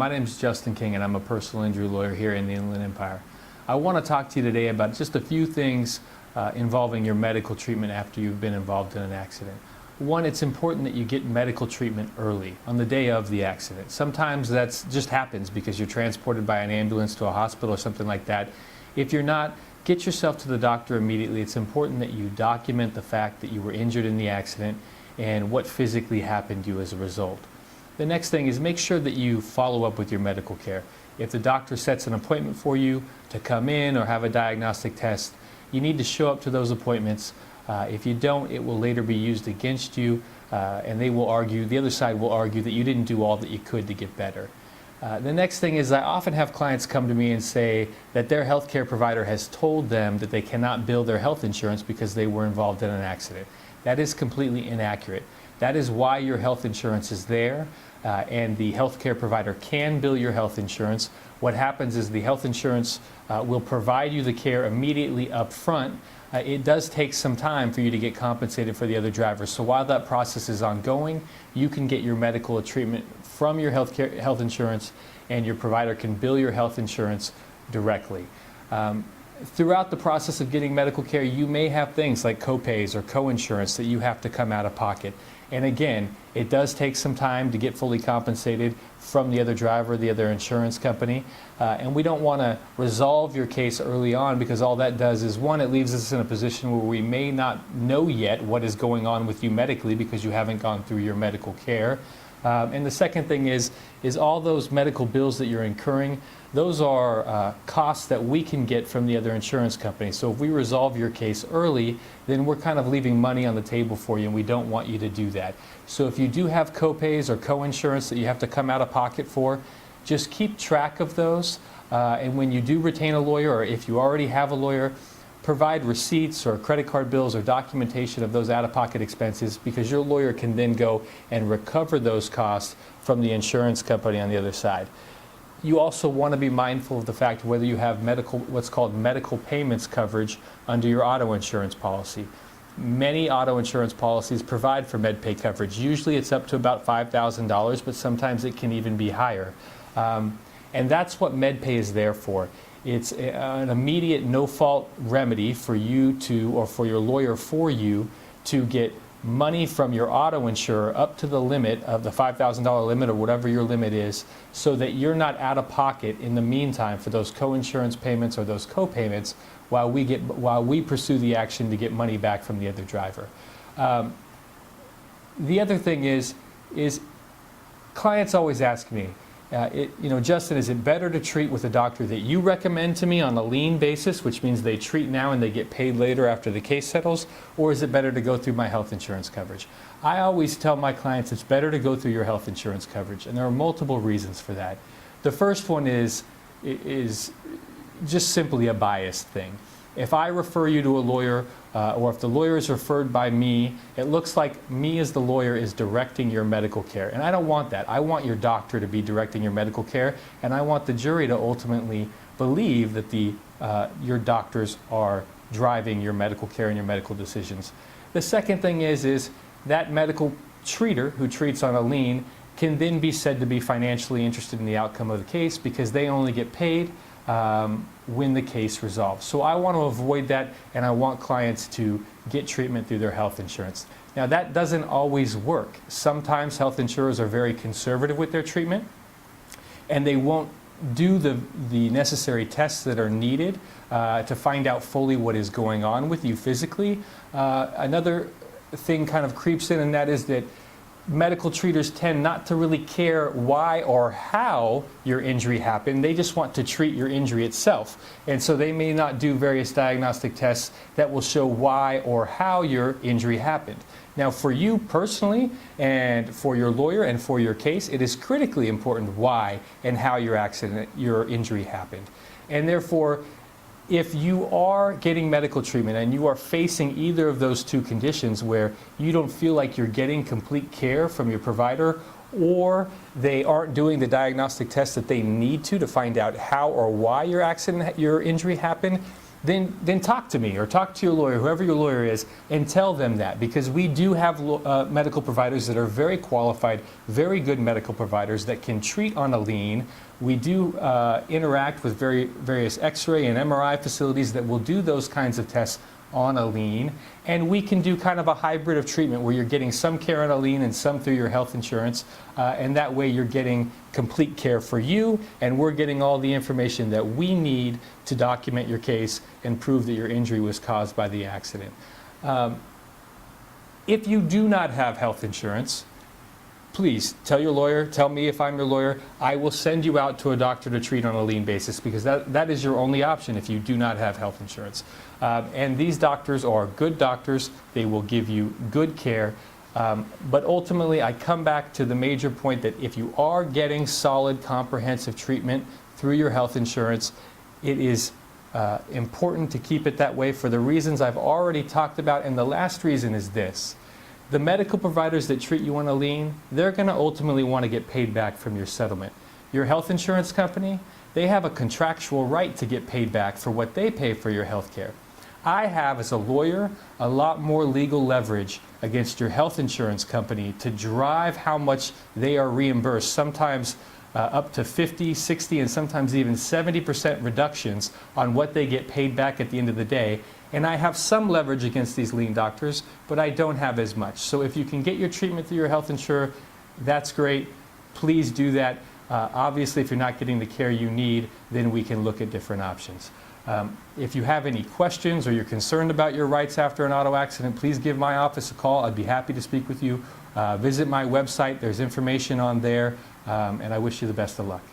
My name is Justin King, and I'm a personal injury lawyer here in the Inland Empire. I want to talk to you today about just a few things involving your medical treatment after you've been involved in an accident. One, it's important that you get medical treatment early, on the day of the accident. Sometimes that just happens because you're transported by an ambulance to a hospital or something like that. If you're not, get yourself to the doctor immediately. It's important that you document the fact that you were injured in the accident and what physically happened to you as a result. The next thing is make sure that you follow up with your medical care. If the doctor sets an appointment for you to come in or have a diagnostic test, you need to show up to those appointments. If you don't, it will later be used against you, and they will argue, the other side will argue that you didn't do all that you could to get better. The next thing is I often have clients come to me and say that their healthcare provider has told them that they cannot bill their health insurance because they were involved in an accident. That is completely inaccurate. That is why your health insurance is there, and the healthcare provider can bill your health insurance. What happens is the health insurance will provide you the care immediately up front. It does take some time for you to get compensated for the other drivers. So while that process is ongoing, you can get your medical treatment from your health insurance, and your provider can bill your health insurance directly. Throughout the process of getting medical care, you may have things like copays or coinsurance that you have to come out of pocket. And again, it does take some time to get fully compensated from the other driver, the other insurance company. And we don't want to resolve your case early on, because all that does is, one, it leaves us in a position where we may not know yet what is going on with you medically because you haven't gone through your medical care. And the second thing is all those medical bills that you're incurring, those are costs that we can get from the other insurance company. So if we resolve your case early, then we're kind of leaving money on the table for you, and we don't want you to do that. So if you do have copays or coinsurance that you have to come out of pocket for, just keep track of those. And when you do retain a lawyer, or if you already have a lawyer, provide receipts or credit card bills or documentation of those out-of-pocket expenses, because your lawyer can then go and recover those costs from the insurance company on the other side. You also want to be mindful of the fact whether you have what's called medical payments coverage under your auto insurance policy. Many auto insurance policies provide for Medpay coverage. Usually it's up to about $5,000, but sometimes it can even be higher. And that's what Medpay is there for. It's an immediate no-fault remedy for you to, or for your lawyer for you, to get money from your auto insurer up to the limit of the $5,000 limit or whatever your limit is, so that you're not out of pocket in the meantime for those co-insurance payments or those co-payments while we pursue the action to get money back from the other driver. The other thing is clients always ask me, Justin, is it better to treat with a doctor that you recommend to me on a lien basis, which means they treat now and they get paid later after the case settles, or is it better to go through my health insurance coverage? I always tell my clients it's better to go through your health insurance coverage, and there are multiple reasons for that. The first one is just simply a biased thing. If I refer you to a lawyer, or if the lawyer is referred by me, it looks like me as the lawyer is directing your medical care. And I don't want that. I want your doctor to be directing your medical care, and I want the jury to ultimately believe that your doctors are driving your medical care and your medical decisions. The second thing is that medical treater who treats on a lien can then be said to be financially interested in the outcome of the case, because they only get paid when the case resolves. So I want to avoid that, and I want clients to get treatment through their health insurance. Now, that doesn't always work. Sometimes health insurers are very conservative with their treatment, and they won't do the necessary tests that are needed to find out fully what is going on with you physically. Another thing kind of creeps in, and that is that medical treaters tend not to really care why or how your injury happened. They just want to treat your injury itself. And so they may not do various diagnostic tests that will show why or how your injury happened. Now, for you personally, and for your lawyer, and for your case, it is critically important why and how your injury happened. And therefore, if you are getting medical treatment and you are facing either of those two conditions where you don't feel like you're getting complete care from your provider, or they aren't doing the diagnostic tests that they need to find out how or why your injury happened, then talk to me or talk to your lawyer, whoever your lawyer is, and tell them that, because we do have medical providers that are very qualified, very good medical providers that can treat on a lien. We do interact with various X-ray and MRI facilities that will do those kinds of tests on a lien, and we can do kind of a hybrid of treatment where you're getting some care on a lien and some through your health insurance, and that way you're getting complete care for you, and we're getting all the information that we need to document your case and prove that your injury was caused by the accident. If you do not have health insurance, please tell your lawyer, tell me if I'm your lawyer. I will send you out to a doctor to treat on a lien basis, because that is your only option if you do not have health insurance. And these doctors are good doctors. They will give you good care. But ultimately, I come back to the major point that if you are getting solid, comprehensive treatment through your health insurance, it is important to keep it that way for the reasons I've already talked about. And the last reason is this. The medical providers that treat you on a lien, they're going to ultimately want to get paid back from your settlement. Your health insurance company, they have a contractual right to get paid back for what they pay for your health care. I have, as a lawyer, a lot more legal leverage against your health insurance company to drive how much they are reimbursed, sometimes up to 50, 60, and sometimes even 70% reductions on what they get paid back at the end of the day. And I have some leverage against these lien doctors, but I don't have as much. So if you can get your treatment through your health insurer, that's great. Please do that. Obviously, if you're not getting the care you need, then we can look at different options. If you have any questions or you're concerned about your rights after an auto accident, please give my office a call. I'd be happy to speak with you. Visit my website. There's information on there, and I wish you the best of luck.